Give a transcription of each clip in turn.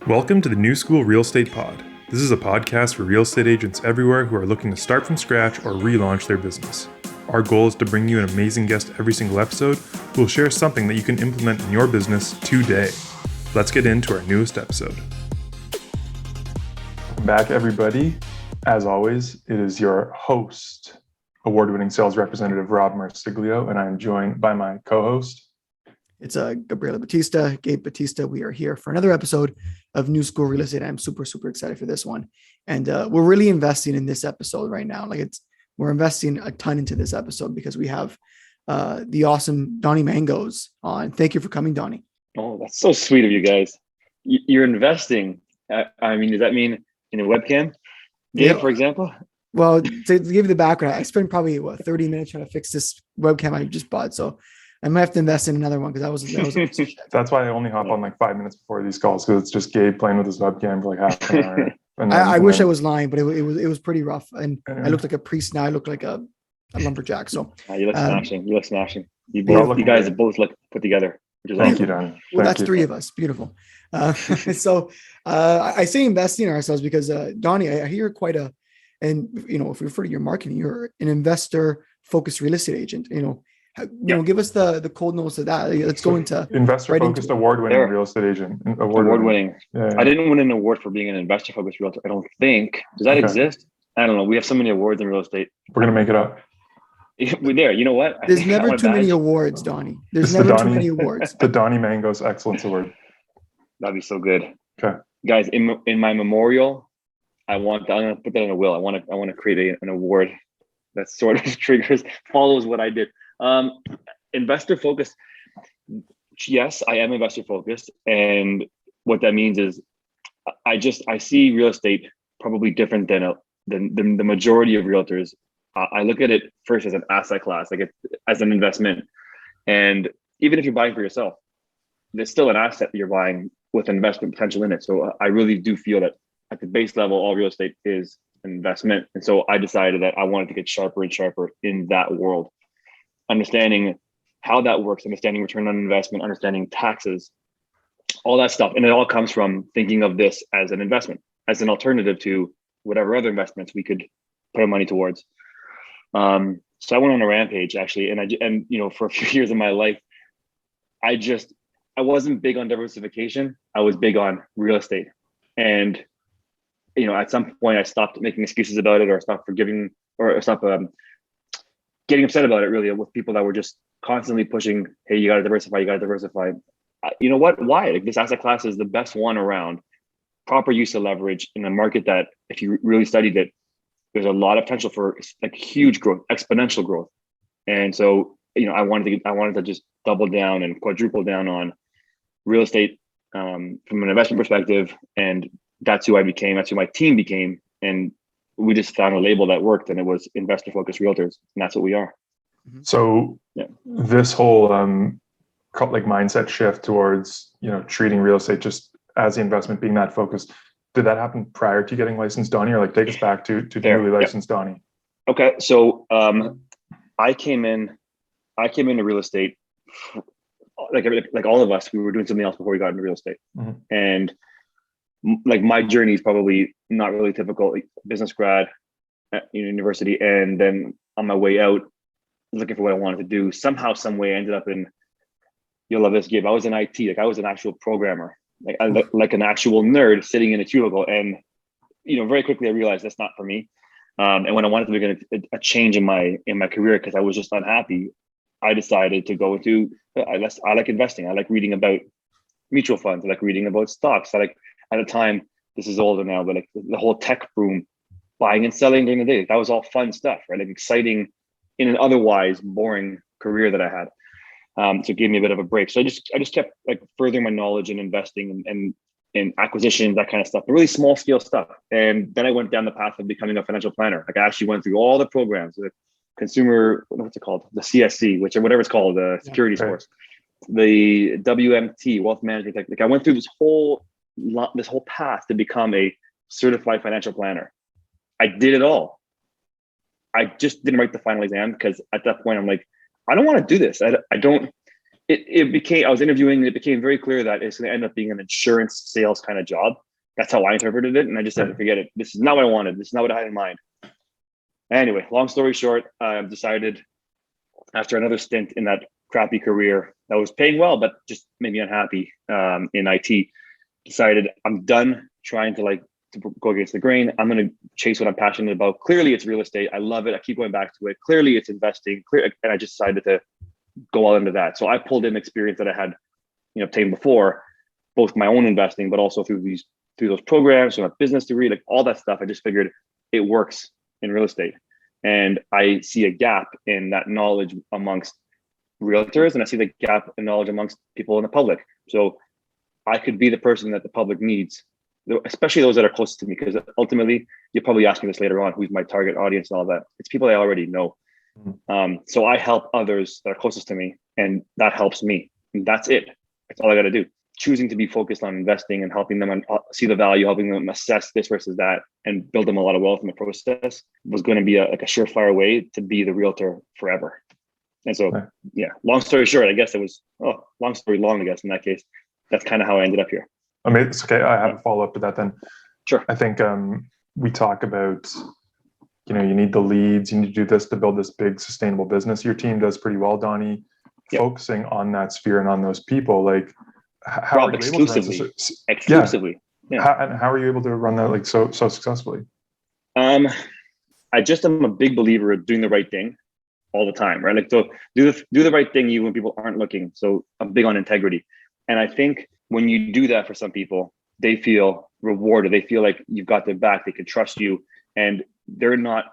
Welcome to the New School Real Estate Pod. This is a podcast for real estate agents everywhere who are looking to start from scratch or relaunch their business. Our goal is to bring you an amazing guest every single episode who will share something that you can implement in your business today. Let's get into our newest episode. Welcome back, everybody. As always, it is your host, award-winning sales representative Rob Marsiglio, and I'm joined by my co-host. It's Gabe Batista. We are here for another episode of New School Real Estate. I'm super excited for this one. And we're really investing in this episode right now. We're investing a ton into this episode because we have the awesome Donny Mangos on. Thank you for coming, Donny. Oh, that's so sweet of you guys. You're investing. I mean, does that mean in a webcam? Gabe, for example? Well, to give you the background, I spent probably 30 minutes trying to fix this webcam I just bought. So I might have to invest in another one because that was That's why I only hop on 5 minutes before these calls, because it's just Gabe playing with his webcam for half an hour. I wish I was lying, but it was pretty rough, and I looked like a priest now. I look like a lumberjack. So you look smashing. You look smashing. You guys both look put together, which is Thank you, Don. Well, that's three of us. Beautiful. So I say investing in ourselves because Donny, I hear and if we refer to your marketing, you're an investor-focused real estate agent. Give us the cold notes of that. Let's go into investor-focused, award-winning real estate agent. Award-winning. Yeah. I didn't win an award for being an investor-focused realtor. I don't think. Does that exist? I don't know. We have so many awards in real estate. We're gonna make it up. We're there. You know what? There's never too many awards, Donny. There's never too many awards. The Donny Mangos Excellence Award. That'd be so good. Okay, guys. In my memorial, I'm gonna put that in a will. I want to create an award that sort of follows what I did. Investor focused. Yes, I am investor focused. And what that means is I see real estate probably different than the majority of realtors. I look at it first as an asset class, as an investment. And even if you're buying for yourself, there's still an asset that you're buying with investment potential in it. So I really do feel that at the base level, all real estate is an investment. And so I decided that I wanted to get sharper and sharper in that world. Understanding how that works, understanding return on investment, understanding taxes, all that stuff. And it all comes from thinking of this as an investment, as an alternative to whatever other investments we could put our money towards. So I went on a rampage actually. And for a few years of my life, I wasn't big on diversification. I was big on real estate. And, at some point I stopped making excuses about it, or stopped forgiving, or stopped getting upset about it really with people that were just constantly pushing, hey, you got to diversify. You know what? Why? This asset class is the best one around. Proper use of leverage in a market that, if you really studied it, there's a lot of potential for huge growth, exponential growth. And so, I wanted to just double down and quadruple down on real estate from an investment perspective. And that's who I became. That's who my team became. And we just found a label that worked, and it was investor focused realtors. And that's what we are. So this whole mindset shift towards, treating real estate just as the investment, being that focused, did that happen prior to getting licensed, Donny, or take us back to newly licensed Donny? Okay. So I came into real estate like all of us. We were doing something else before we got into real estate. Mm-hmm. And my journey is probably not really typical. Business grad at university, and then on my way out, looking for what I wanted to do. Somehow, some way, I ended up in. You'll love this, Gabe. I was in IT. I was an actual programmer, like an actual nerd sitting in a cubicle. And very quickly I realized that's not for me. And when I wanted to make a change in my career because I was just unhappy, I decided to go into. I like investing. I like reading about mutual funds. I like reading about stocks. At the time, this is older now, but the whole tech boom, buying and selling during the day, that was all fun stuff, right? Exciting in an otherwise boring career that I had. So it gave me a bit of a break. So I just kept furthering my knowledge in investing and in acquisitions, that kind of stuff, really small scale stuff. And then I went down the path of becoming a financial planner. I actually went through all the programs, the consumer, what's it called? The CSC, whatever it's called, the securities course, the WMT, wealth management. I went through this whole path to become a certified financial planner. I did it all. I just didn't write the final exam because at that point I'm like, I don't want to do this. I don't. I was interviewing, and it became very clear that it's going to end up being an insurance sales kind of job. That's how I interpreted it. And I just said, forget it. This is not what I wanted. This is not what I had in mind. Anyway, long story short, I've decided after another stint in that crappy career that was paying well, but just made me unhappy in IT, decided I'm done trying to go against the grain. I'm going to chase what I'm passionate about. Clearly it's real estate. I love it. I keep going back to it. Clearly it's investing. And I just decided to go all into that. So I pulled in experience that I had, obtained before, both my own investing, but also through those programs, my business degree, like all that stuff. I just figured it works in real estate. And I see a gap in that knowledge amongst realtors, and I see the gap in knowledge amongst people in the public. So I could be the person that the public needs, especially those that are closest to me, because ultimately, you'll probably ask me this later on, who's my target audience and all that. It's people I already know. So I help others that are closest to me, and that helps me. And that's it. That's all I got to do. Choosing to be focused on investing and helping them see the value, helping them assess this versus that, and build them a lot of wealth in the process was going to be a surefire way to be the realtor forever. And so, long story short, I guess it was, long story long, I guess in that case, that's kind of how I ended up here. Amazing. Okay. I have a follow-up to that then. Sure. I think we talk about, you need the leads, you need to do this to build this big sustainable business. Your team does pretty well, Donny, focusing on that sphere and on those people. Like, how Rob, are you able to run this? Exclusively. Yeah. How are you able to run that so successfully? I just am a big believer of doing the right thing all the time, right? Like, so do the right thing even when people aren't looking. So I'm big on integrity. And I think when you do that for some people, they feel rewarded. They feel like you've got their back. They can trust you, and they're not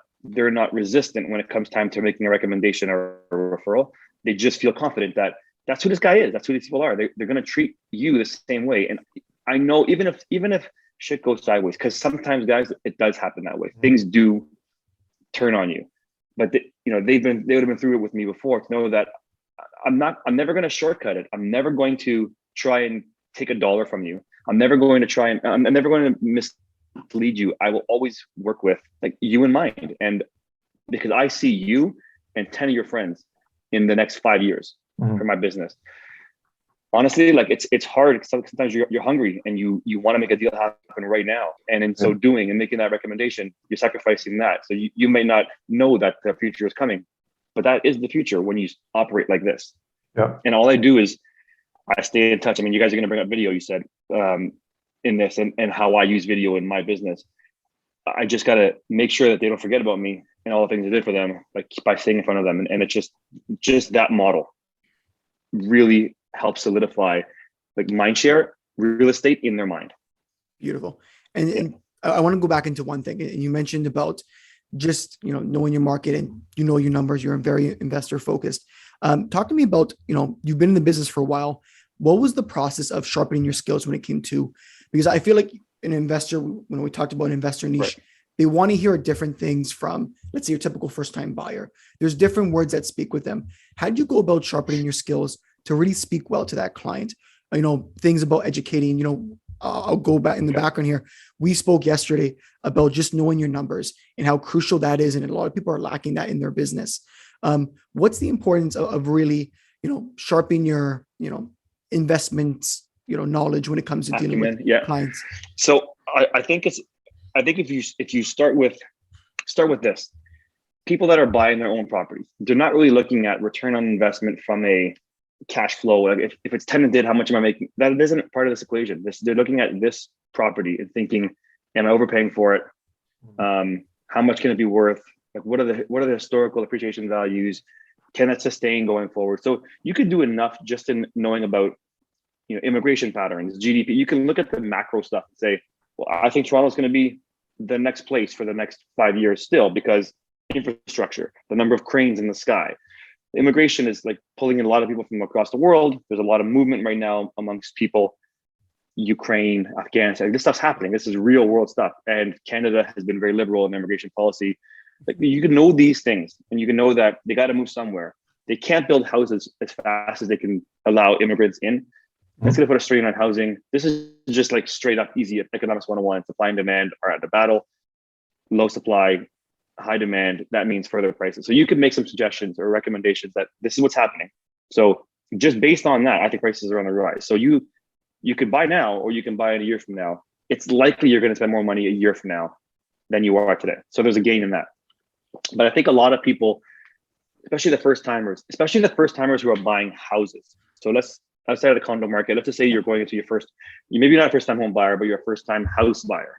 resistant when it comes time to making a recommendation or a referral. They just feel confident that that's who this guy is. That's who these people are. They're going to treat you the same way. And I know even if shit goes sideways, because sometimes, guys, it does happen that way. Things do turn on you, but they would have been through it with me before to know that I'm never going to shortcut it. I'm never going to try and take $1 from you. I'm never going to mislead you. I will always work with you in mind. And because I see you and 10 of your friends in the next 5 years for my business. Honestly, it's hard. Sometimes you're hungry and you want to make a deal happen right now. And in so doing and making that recommendation, you're sacrificing that. So you may not know that the future is coming, but that is the future when you operate like this. Yeah. And all I do is I stay in touch. I mean, you guys are going to bring up video, you said, in this and how I use video in my business. I just got to make sure that they don't forget about me and all the things I did for them, by staying in front of them. And it's just that model really helps solidify mindshare real estate in their mind. Beautiful. And I want to go back into one thing. And you mentioned about just, knowing your market and your numbers, you're very investor focused. Talk to me about, you've been in the business for a while. What was the process of sharpening your skills when it came to, because I feel like an investor, when we talked about an investor niche, right, they want to hear different things from, let's say, your typical first-time buyer. There's different words that speak with them. How did you go about sharpening your skills to really speak well to that client? Things about educating, I'll go back in the background here. We spoke yesterday about just knowing your numbers and how crucial that is. And a lot of people are lacking that in their business. What's the importance of really, sharpening your, investments, knowledge when it comes to dealing with clients? So I think if you start with this, people that are buying their own properties, they're not really looking at return on investment from a cash flow. If it's tenanted, how much am I making? That isn't part of this equation. They're looking at this property and thinking, am I overpaying for it? How much can it be worth? What are the historical appreciation values? Can it sustain going forward? So you could do enough just in knowing about, immigration patterns, GDP. You can look at the macro stuff and say, well, I think Toronto's going to be the next place for the next 5 years still, because infrastructure, the number of cranes in the sky. Immigration is pulling in a lot of people from across the world. There's a lot of movement right now amongst people. Ukraine, Afghanistan, this stuff's happening. This is real world stuff. And Canada has been very liberal in immigration policy. You can know these things, and you can know that they got to move somewhere. They can't build houses as fast as they can allow immigrants in. That's going to put a strain on housing. This is just straight up easy economics 101. Supply and demand are at the battle. Low supply, high demand. That means further prices. So you could make some suggestions or recommendations that this is what's happening. So just based on that, I think prices are on the rise. So you could buy now, or you can buy in a year from now. It's likely you're going to spend more money a year from now than you are today. So there's a gain in that. But I think a lot of people, especially the first timers who are buying houses. So outside of the condo market, let's just say you're going into you're maybe not a first time home buyer, but you're a first time house buyer.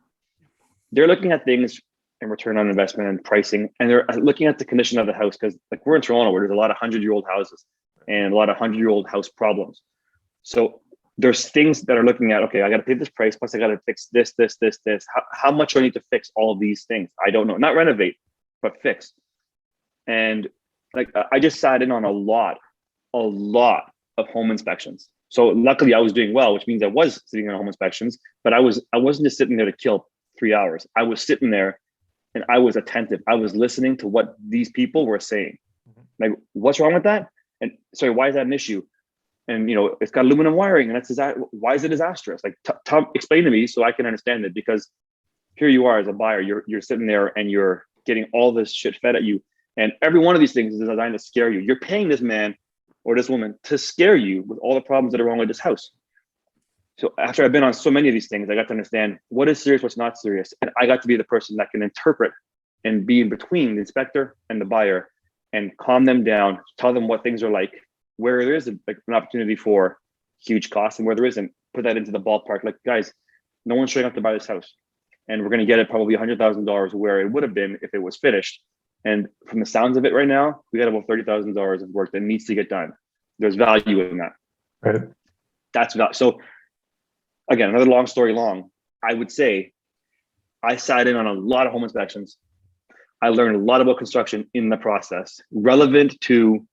They're looking at things and return on investment and pricing, and they're looking at the condition of the house, because like we're in Toronto where there's a lot of 100-year-old houses and a lot of 100-year-old house problems. So there's things that are looking at, okay, I got to pay this price, plus I got to fix this. How much do I need to fix all of these things? I don't know, not renovate, but fix. And like, I just sat in on a lot of home inspections. So luckily I was doing well, which means I was sitting in home inspections, but I wasn't just sitting there to kill 3 hours. I was sitting there and I was attentive. I was listening to what these people were saying. Like, what's wrong with that? And sorry, why is that an issue? And it's got aluminum wiring, and why is it disastrous? Like, explain to me so I can understand it, because here you are as a buyer, you're sitting there and you're getting all this shit fed at you. And every one of these things is designed to scare you. You're paying this man or this woman to scare you with all the problems that are wrong with this house. So after I've been on so many of these things, I got to understand what is serious, what's not serious. And I got to be the person that can interpret and be in between the inspector and the buyer and calm them down, tell them what things are like, where there is an opportunity for huge costs and where there isn't, put that into the ballpark. Like, guys, no one's showing up to buy this house, and we're going to get it probably $100,000 where it would have been if it was finished. And from the sounds of it right now, we got about $30,000 of work that needs to get done. There's value in that. Right. That's value. So again, another long story long, I would say I sat in on a lot of home inspections. I learned a lot about construction in the process, relevant to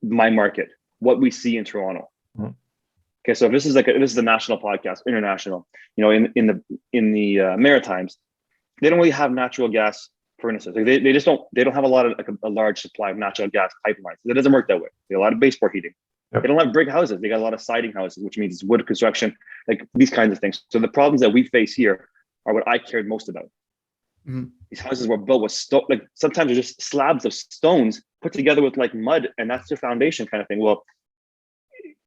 my market, what we see in Toronto. Mm-hmm. Okay, so if this is a national podcast, international, in the Maritimes, they don't really have natural gas furnaces. Like they don't have a large supply of natural gas pipelines. It doesn't work that way. They have a lot of baseboard heating. Yep. They don't have brick houses. They got a lot of siding houses, which means it's wood construction, like these kinds of things. So the problems that we face here are what I cared most about. Mm-hmm. These houses were built with stone, like sometimes they're just slabs of stones put together with like mud, and that's their foundation kind of thing. Well,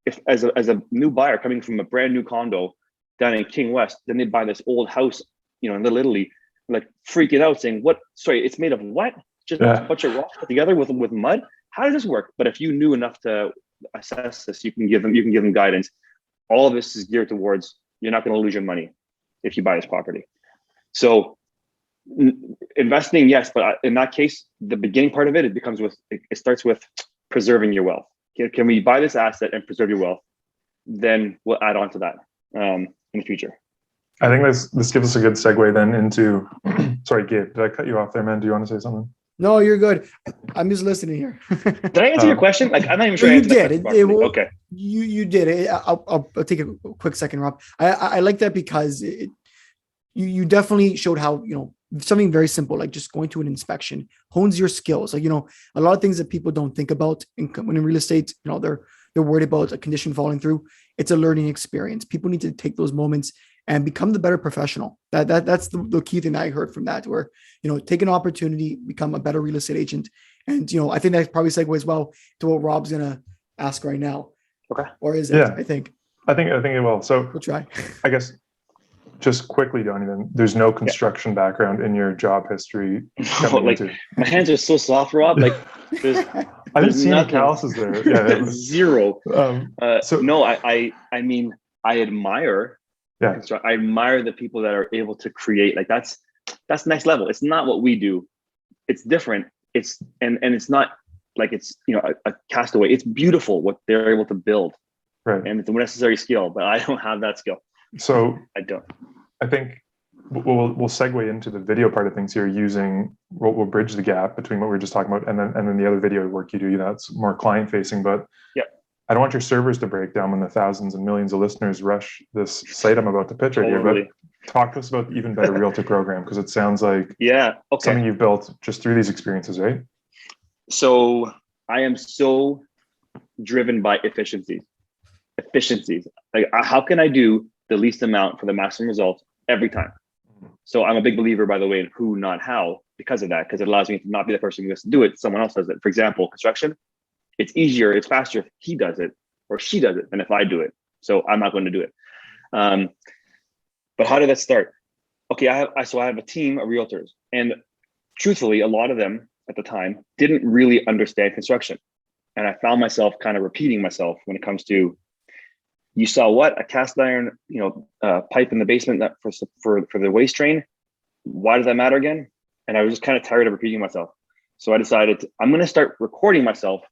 if as a new buyer coming from a brand new condo down in King West, then they buy this old house, in Little Italy, like freaking out saying, "What? Sorry, it's made of what? Just a bunch of rocks put together with mud? How does this work?" But if you knew enough to assess this, you can give them guidance. All of this is geared towards you're not going to lose your money if you buy this property. So investing, yes, but in that case, the beginning part of it, it starts with preserving your wealth. Can we buy this asset and preserve your wealth? Then we'll add on to that in the future. I think this gives us a good segue then into. Sorry, Gabe, did I cut you off there, man? Do you want to say something? No, you're good. I'm just listening here. Did I answer your question? Like, I'm not even sure. You did. Okay. You did. I'll take a quick second, Rob. I like that because you definitely showed how something very simple, like just going to an inspection, hones your skills. Like, a lot of things that people don't think about when in real estate, they're worried about a condition falling through. It's a learning experience. People need to take those moments and become the better professional. That's the key thing that I heard from that, where, take an opportunity, become a better real estate agent. And, I think that probably segues well to what Rob's going to ask right now. Okay. Or is it? Yeah. I think it will. So we'll try. I guess just quickly, Donny, then there's no construction background in your job history. My hands are so soft, Rob. Like I didn't see any calluses there. Yeah. Zero. No, I mean, I admire. Yeah. I admire the people that are able to create. Like that's next level. It's not what we do. It's different. It's and it's not like it's a castaway. It's beautiful what they're able to build. Right. And it's a necessary skill, but I don't have that skill. So I don't. I think we'll segue into the video part of things here. We'll bridge the gap between what we were just talking about and then the other video work you do. That's more client facing, but yeah. I don't want your servers to break down when the thousands and millions of listeners rush this site I'm about to pitch right here. But talk to us about the Even Better Realtor program, because it sounds like something you've built just through these experiences, right? So I am so driven by efficiencies. Like, how can I do the least amount for the maximum result every time? So I'm a big believer, by the way, in who, not how, because of that, because it allows me to not be the person who has to do it. Someone else does it. For example, construction, it's easier, it's faster if he does it or she does it than if I do it. So I'm not going to do it. But how did that start? Okay, I have a team of realtors, and truthfully, a lot of them at the time didn't really understand construction. And I found myself kind of repeating myself when it comes to, you saw what? A cast iron, pipe in the basement that for the waste drain. Why does that matter again? And I was just kind of tired of repeating myself. So I decided I'm going to start recording myself,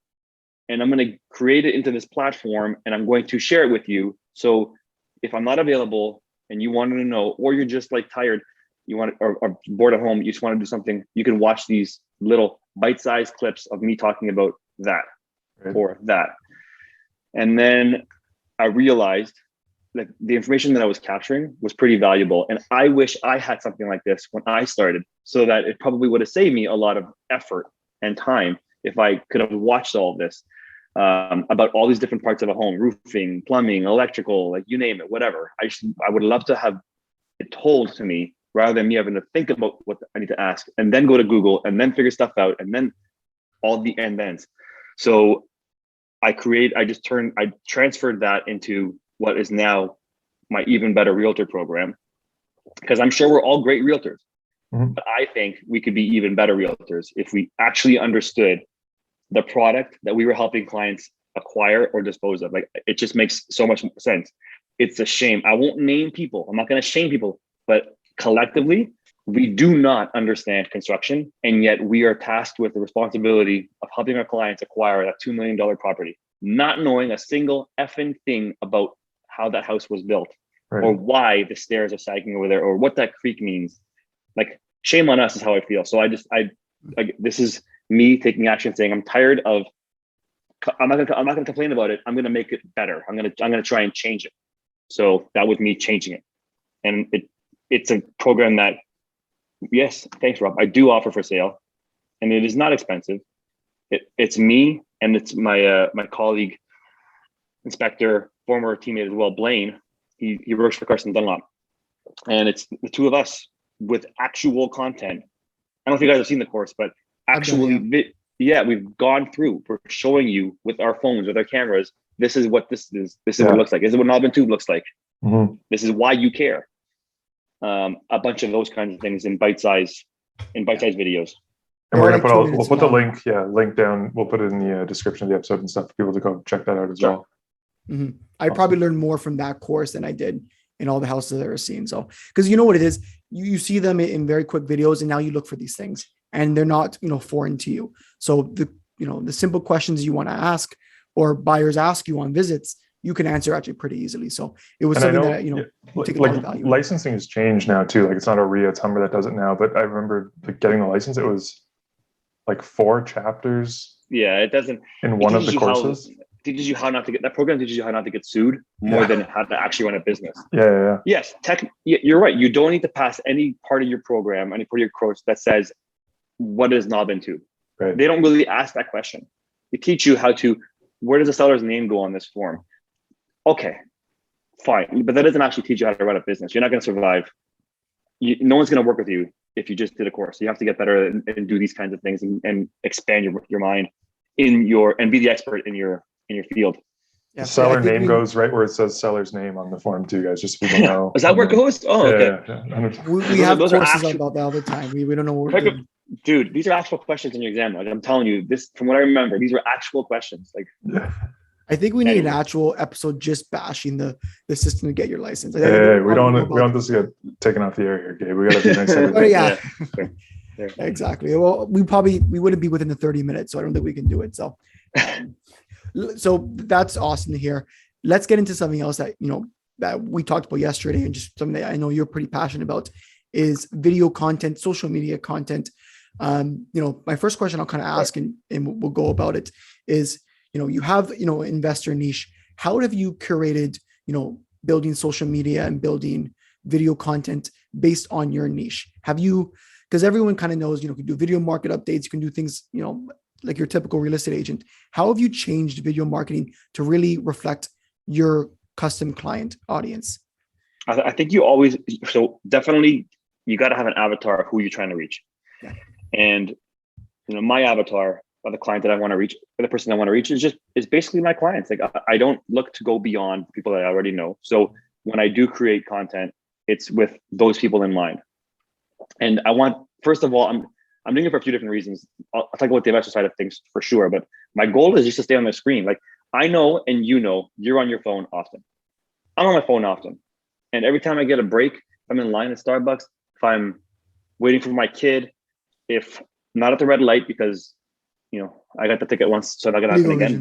and I'm going to create it into this platform, and I'm going to share it with you. So if I'm not available and you wanted to know, or you're just like tired, you want or bored at home, you just want to do something, you can watch these little bite-sized clips of me talking about that or that. And then I realized that the information that I was capturing was pretty valuable. And I wish I had something like this when I started, so that it probably would have saved me a lot of effort and time if I could have watched all of this about all these different parts of a home: roofing, plumbing, electrical, like you name it, whatever. I would love to have it told to me rather than me having to think about what I need to ask and then go to Google and then figure stuff out and then all the ends. So I transferred that into what is now my Even Better Realtor program, because I'm sure we're all great realtors, but I think we could be even better realtors if we actually understood the product that we were helping clients acquire or dispose of. Like, it just makes so much sense. It's a shame. I won't name people. I'm not going to shame people, but collectively, we do not understand construction. And yet we are tasked with the responsibility of helping our clients acquire that $2 million property, not knowing a single effing thing about how that house was built, or why the stairs are sagging over there, or what that creak means. Like, shame on us is how I feel. So this is me taking action, saying I'm tired of. I'm not gonna complain about it. I'm gonna make it better. I'm gonna try and change it. So that was me changing it, and it's a program that, yes, thanks, Rob, I do offer for sale, and it is not expensive. It's me and it's my colleague, inspector, former teammate as well, Blaine. He works for Carson Dunlop, and it's the two of us with actual content. I don't know if you guys have seen the course, but actually, we've gone through. We're showing you with our phones, with our cameras. This is what this is. This is what it looks like. This is what knob and tube looks like. This is why you care. A bunch of those kinds of things in bite-sized videos. And we're gonna we'll put the link down. We'll put it in the description of the episode and stuff for people to go check that out as well. I probably learned more from that course than I did in all the houses I've ever seen. So, because you know what it is, you see them in very quick videos, and now you look for these things, and they're not, foreign to you. So the simple questions you want to ask, or buyers ask you on visits, you can answer actually pretty easily. So it was something that take a lot of value. Licensing has changed now too. Like, it's not a RIA, it's Humber that does it now. But I remember getting the license. It was like 4 chapters. Yeah, it doesn't. In one of the courses. Teaches you how not to get that program teaches you how not to get sued more than how to actually run a business. Yes, you're right. You don't need to pass any part of your program, any part of your course that says what is knob and tube. Right. They don't really ask that question. They teach you where does the seller's name go on this form? Okay, fine, but that doesn't actually teach you how to run a business. You're not going to survive. No one's going to work with you if you just did a course. You have to get better and do these kinds of things and expand your mind and be the expert in your field. The seller name goes right where it says seller's name on the form too, guys, just so people know. Is that where it goes? Oh, okay. We have courses about that all the time. We don't know what we're doing. Dude, these are actual questions in your exam. Like, I'm telling you, this, from what I remember, these were actual questions. Like, I think we need an actual episode just bashing the system to get your license. We don't want this to get taken off the air here, Gabe. We got to be nice. Oh, yeah. Exactly. Well, we wouldn't be within the 30 minutes, so I don't think we can do it. So that's awesome to hear. Let's get into something else that that we talked about yesterday, and just something that I know you're pretty passionate about is video content, social media content. My first question I'll kind of ask, and we'll go about it, is you have investor niche. How have you curated building social media and building video content based on your niche? Because everyone kind of knows you can do video market updates, you can do things like your typical real estate agent. How have you changed video marketing to really reflect your custom client audience? I think definitely you got to have an avatar of who you're trying to reach. Yeah. And my avatar or the client that I want to reach, or the person I want to reach is basically my clients. Like I don't look to go beyond people that I already know. So when I do create content, it's with those people in mind. And I want, first of all, I'm doing it for a few different reasons. I'll talk about the investor side of things for sure, but my goal is just to stay on the screen. Like I know, and you're on your phone often. I'm on my phone often. And every time I get a break, if I'm in line at Starbucks, if I'm waiting for my kid, if not at the red light because I got the ticket once, so I'm not gonna happen again.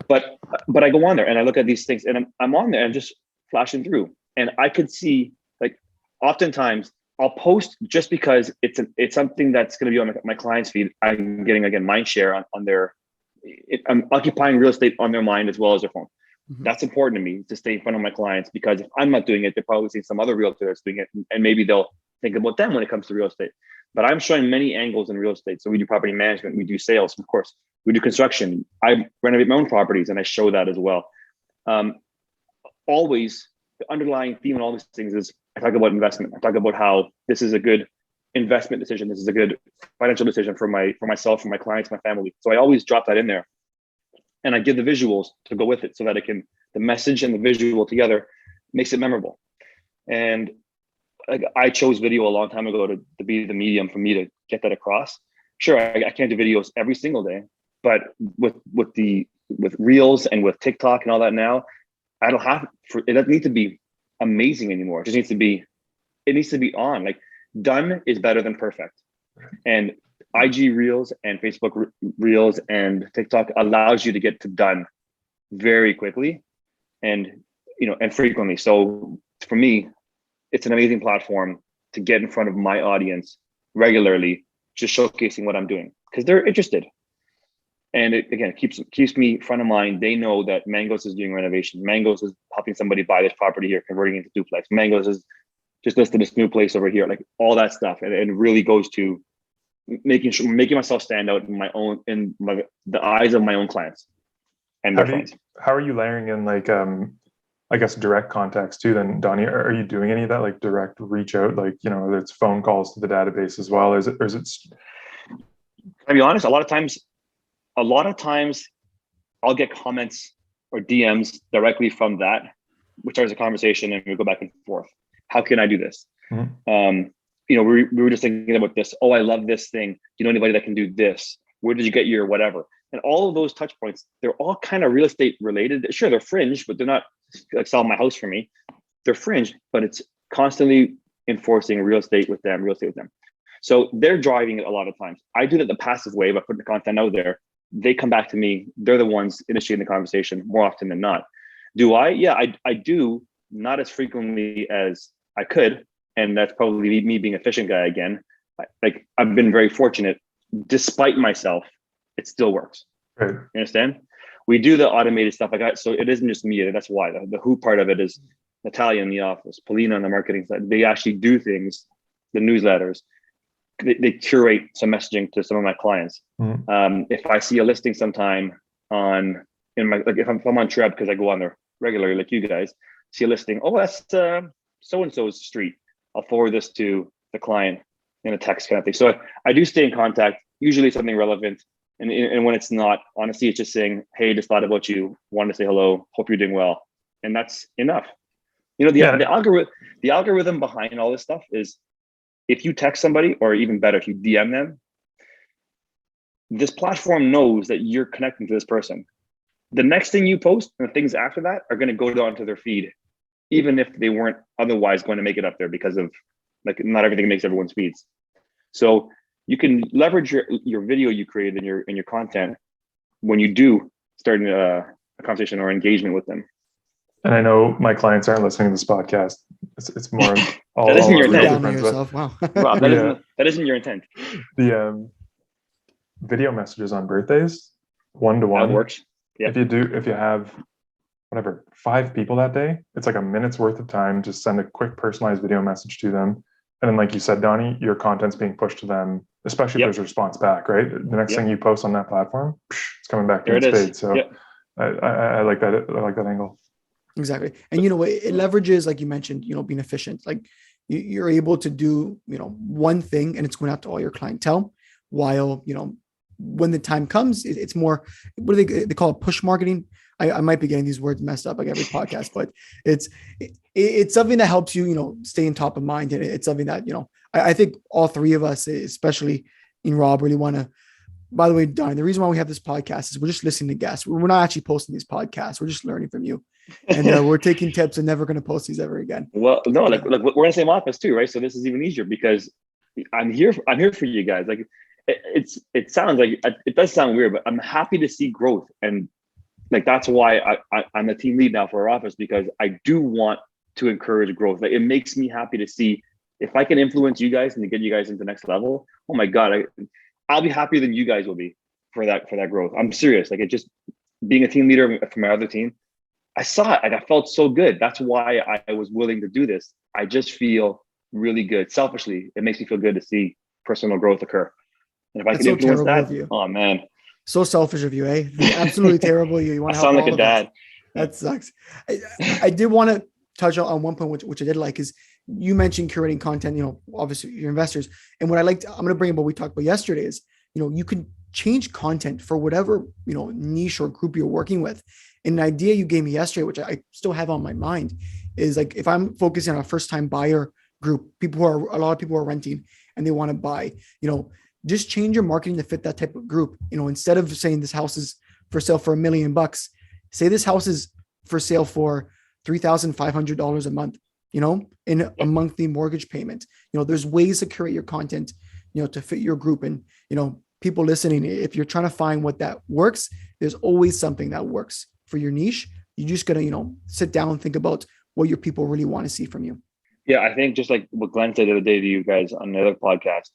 But I go on there and I look at these things, and I'm on there and just flashing through, and I could see, like, oftentimes I'll post just because it's something that's going to be on my client's feed. I'm getting, again, mind share on their. I'm occupying real estate on their mind as well as their phone. Mm-hmm. That's important to me to stay in front of my clients, because if I'm not doing it, they're probably seeing some other realtor that's doing it, and maybe they'll think about them when it comes to real estate. But I'm showing many angles in real estate. So we do property management, we do sales, of course, we do construction. I renovate my own properties, and I show that as well. Always the underlying theme in all these things is I talk about investment. I talk about how this is a good investment decision. This is a good financial decision for myself, for my clients, my family. So I always drop that in there, and I give the visuals to go with it, so that the message and the visual together makes it memorable. And I chose video a long time ago to be the medium for me to get that across. Sure, I can't do videos every single day, but with Reels and with TikTok and all that now, it doesn't need to be amazing anymore. It just needs to be on. Like, done is better than perfect. And IG Reels and Facebook Reels and TikTok allows you to get to done very quickly and frequently. So for me, it's an amazing platform to get in front of my audience regularly, just showcasing what I'm doing, because they're interested. And it, again, keeps me front of mind. They know that Mangos is doing renovation. Mangos is helping somebody buy this property here, converting into duplex. Mangos is just listed this new place over here, like all that stuff. And it really goes to making myself stand out in the eyes of my own clients and their friends. How are you layering in, like, I guess, direct contacts too then, Donny? Are you doing any of that, like direct reach out, like, whether it's phone calls to the database as well? Or is it? I'll be honest, a lot of times I'll get comments or DMs directly from that, which starts a conversation, and we go back and forth. How can I do this? Mm-hmm. We were just thinking about this. Oh, I love this thing. Do you know anybody that can do this? Where did you get your whatever? And all of those touch points, they're all kind of real estate related. Sure, they're fringe, but they're not like sell my house for me. They're fringe, but it's constantly enforcing real estate with them. So they're driving it a lot of times. I do that the passive way by putting the content out there. They come back to me. They're the ones initiating the conversation more often than not. Do I? Yeah, I do, not as frequently as I could. And that's probably me being a fishing guy again. Like, I've been very fortunate. Despite myself, it still works. Right. You understand? We do the automated stuff like that. So it isn't just me. That's why the who part of it is Natalia in the office, Paulina on the marketing side. They actually do things, the newsletters. They curate some messaging to some of my clients. Mm-hmm. If I see a listing sometime if I'm on Treb, because I go on there regularly, like you guys, see a listing. Oh, that's so-and-so's street. I'll forward this to the client in a text kind of thing. So I do stay in contact, usually something relevant. And when it's not, honestly, it's just saying, hey, just thought about you, wanted to say hello, hope you're doing well. And that's enough. The algorithm behind all this stuff is, if you text somebody, or even better, if you DM them, this platform knows that you're connecting to this person. The next thing you post and the things after that are going to go down to their feed, even if they weren't otherwise going to make it up there, because of, like, not everything makes everyone's feeds. So you can leverage your video you created in your content when you do start a conversation or engagement with them. And I know my clients aren't listening to this podcast. It's more all that isn't your intent. Wow. Rob, that isn't your intent. The video messages on birthdays, 1-to-1. That works. Yeah. If you have whatever 5 people that day, it's like a minute's worth of time. Just send a quick personalized video message to them. And then, like you said, Donny, your content's being pushed to them, especially if there's a response back, right? The next thing you post on that platform, it's coming back to its spade. So I like that. I like that angle. Exactly. And, it leverages, like you mentioned, being efficient. Like, you're able to do, one thing, and it's going out to all your clientele, while, when the time comes, it's more, what do they call it? Push marketing. I might be getting these words messed up like every podcast, but it's something that helps you, stay in top of mind. And it's something that, I think all three of us, especially in Rob, really want to. By the way, Donny, the reason why we have this podcast is we're just listening to guests. We're not actually posting these podcasts. We're just learning from you, and we're taking tips and never going to post these ever again. Well, no, like we're in the same office too, right? So this is even easier because I'm here for you guys. Like it sounds like it does sound weird, but I'm happy to see growth, and like that's why I'm the team lead now for our office, because I do want to encourage growth. Like it makes me happy to see if I can influence you guys and to get you guys into the next level. Oh my God, I'll be happier than you guys will be for that growth. I'm serious. Like it just being a team leader for my other team, I saw it and I felt so good. That's why I was willing to do this. I just feel really good. Selfishly, it makes me feel good to see personal growth occur. And if I can influence that, oh man. So selfish of you, eh? Absolutely terrible. You want to help sound like a dad. That sucks. I did want to touch on one point, which I did like, is you mentioned curating content, obviously your investors. And what I'm going to bring up what we talked about yesterday is, you can change content for whatever, niche or group you're working with. And an idea you gave me yesterday, which I still have on my mind, is like, if I'm focusing on a first time buyer group, a lot of people are renting and they want to buy, just change your marketing to fit that type of group. Instead of saying this house is for sale for $1 million, say this house is for sale for $3,500 a month, in a monthly mortgage payment. There's ways to curate your content, to fit your group. And, people listening, if you're trying to find what that works, there's always something that works for your niche. You just got to, sit down and think about what your people really want to see from you. Yeah. I think just like what Glenn said the other day to you guys on another podcast,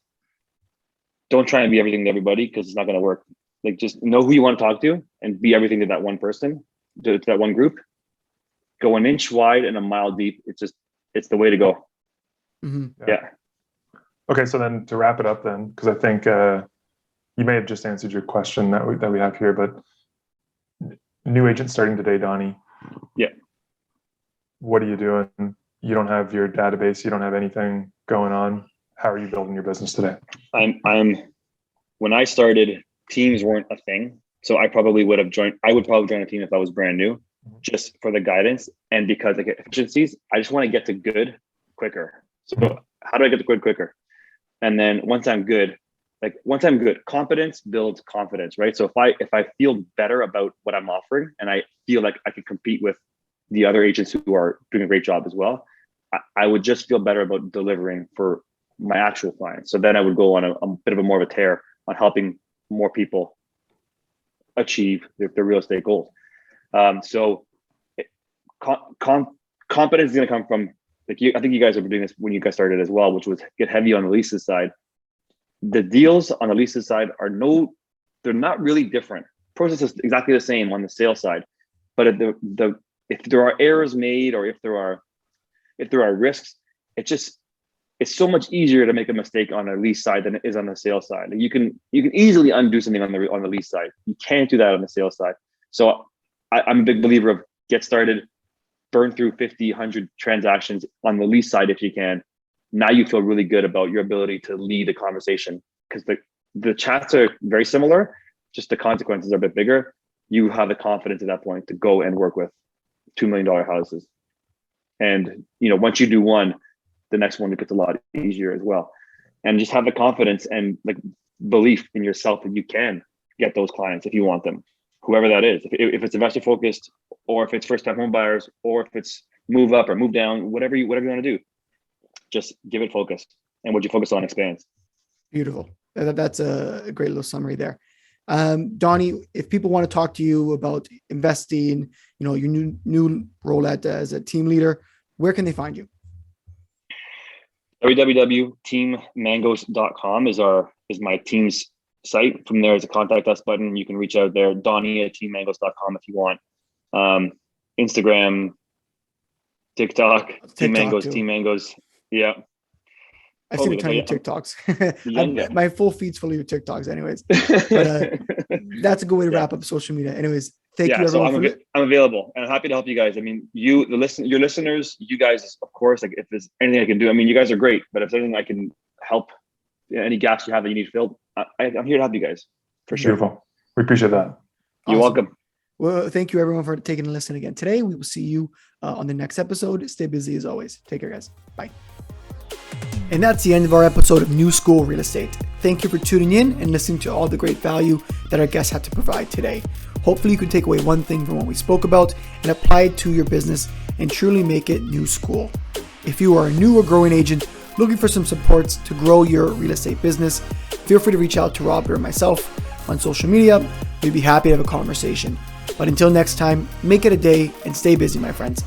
don't try and be everything to everybody, because it's not going to work. Like just know who you want to talk to and be everything to that one person, to that one group. Go an inch wide and a mile deep. It's the way to go. Mm-hmm. Yeah. Okay. So then to wrap it up then, because I think you may have just answered your question that we have here, but new agent starting today, Donny. Yeah. What are you doing? You don't have your database. You don't have anything going on. How are you building your business today? When I started, teams weren't a thing. So I would probably join a team if I was brand new, just for the guidance. And because like efficiencies, I just want to get to good quicker. So how do I get to good quicker? And then once I'm good, competence builds confidence, right? So if I feel better about what I'm offering and I feel like I can compete with the other agents who are doing a great job as well, I would just feel better about delivering for my actual clients. So then I would go on a bit of a more of a tear on helping more people achieve their real estate goals. So competence is going to come from, like I think you guys were doing this when you guys started as well, which was get heavy on the leases side. The deals on the leases side they're not really different. Process is exactly the same on the sales side, but if there are errors made or if there are risks, it's so much easier to make a mistake on a lease side than it is on the sales side. You can easily undo something on the lease side. You can't do that on the sales side. So I'm a big believer of get started, burn through 50, 100 transactions on the lease side if you can. Now you feel really good about your ability to lead a conversation, because the chats are very similar, just the consequences are a bit bigger. You have the confidence at that point to go and work with $2 million houses. And once you do one, the next one gets a lot easier as well. And just have the confidence and like belief in yourself that you can get those clients if you want them, whoever that is. If it's investor focused, or if it's first time home buyers, or if it's move up or move down, whatever you want to do, just give it focus, and what you focus on expands. Beautiful. That's a great little summary there. Donny, if people want to talk to you about investing, your new role as a team leader, where can they find you? www.teammangos.com is my team's site. From there is a contact us button. You can reach out there. Donny@teammangos.com if you want. Instagram, TikTok, Team Mangos, Team Mangos. Yeah. I've seen a ton of your TikToks. My full feed's full of your TikToks anyways. But that's a good way to wrap up social media. Anyways, thank you everyone. So I'm available and I'm happy to help you guys. I mean, your listeners, you guys, of course, like if there's anything I can do, I mean, you guys are great, but if there's anything I can help, any gaps you have that you need filled, I'm here to help you guys. For sure. Beautiful. We appreciate that. You're welcome. Well, thank you everyone for taking a listen again today. We will see you on the next episode. Stay busy as always. Take care, guys. Bye. And that's the end of our episode of New School Real Estate. Thank you for tuning in and listening to all the great value that our guests had to provide today. Hopefully you can take away one thing from what we spoke about and apply it to your business and truly make it new school. If you are a new or growing agent looking for some supports to grow your real estate business, feel free to reach out to Rob or myself on social media. We'd be happy to have a conversation. But until next time, make it a day and stay busy, my friends.